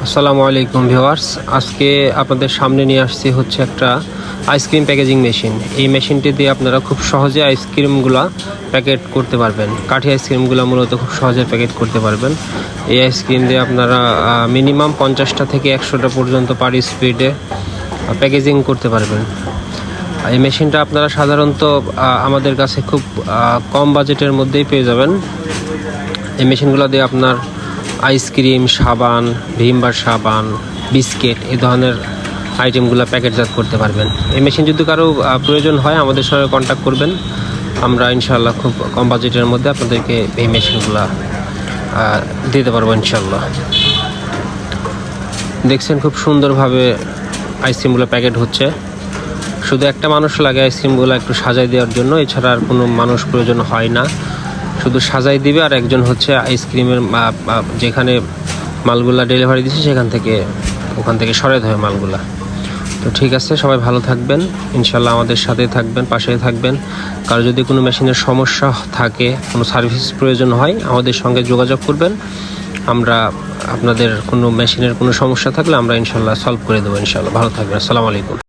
আসসালামু আলাইকুম ভিউয়ার্স, আজকে আপনাদের সামনে নিয়ে আসছি হচ্ছে একটা আইসক্রিম প্যাকেজিং মেশিন। এই মেশিনটি দিয়ে আপনারা খুব সহজে আইসক্রিমগুলো প্যাকেট করতে পারবেন। কাঠি আইসক্রিমগুলো মূলত খুব সহজে প্যাকেট করতে পারবেন। এই আইসক্রিম দিয়ে আপনারা মিনিমাম 50টা থেকে 100টা পর্যন্ত পার স্পিডে প্যাকেজিং করতে পারবেন। এই মেশিনটা আপনারা সাধারণত আমাদের কাছে খুব কম বাজেটের মধ্যেই পেয়ে যাবেন। এই মেশিনগুলো দিয়ে আপনার আইসক্রিম, সাবান, ভিমবার সাবান, বিস্কিট এই ধরনের আইটেমগুলো প্যাকেটজাত করতে পারবেন। এই মেশিন যদি কারো প্রয়োজন হয় আমাদের সঙ্গে কন্ট্যাক্ট করবেন। আমরা ইনশাআল্লাহ খুব কম বাজেটের মধ্যে আপনাদেরকে এই মেশিনগুলো দিতে পারবো ইনশাআল্লাহ। দেখছেন খুব সুন্দরভাবে আইসক্রিমগুলো প্যাকেট হচ্ছে। শুধু একটা মানুষ লাগে আইসক্রিমগুলো একটু সাজাই দেওয়ার জন্য, এছাড়া আর কোনো মানুষ প্রয়োজন হয় না। শুধু সাজাই দিবে আর একজন হচ্ছে আইসক্রিমের যেখানে মালগুলা ডেলিভারি দিচ্ছে ওখান থেকে সরাই দেবে মালগুলা। তো ঠিক আছে, সবাই ভালো থাকবেন, ইনশাল্লাহ আমাদের সাথে থাকবেন, পাশে থাকবেন। কারো যদি কোনো মেশিনের সমস্যা থাকে, কোনো সার্ভিস প্রয়োজন হয়, আমাদের সঙ্গে যোগাযোগ করবেন। আমরা আপনাদের কোনো মেশিনের কোনো সমস্যা থাকলে আমরা ইনশাল্লাহ সলভ করে দেবো ইনশাল্লাহ। ভালো থাকবেন। আসসালামু আলাইকুম।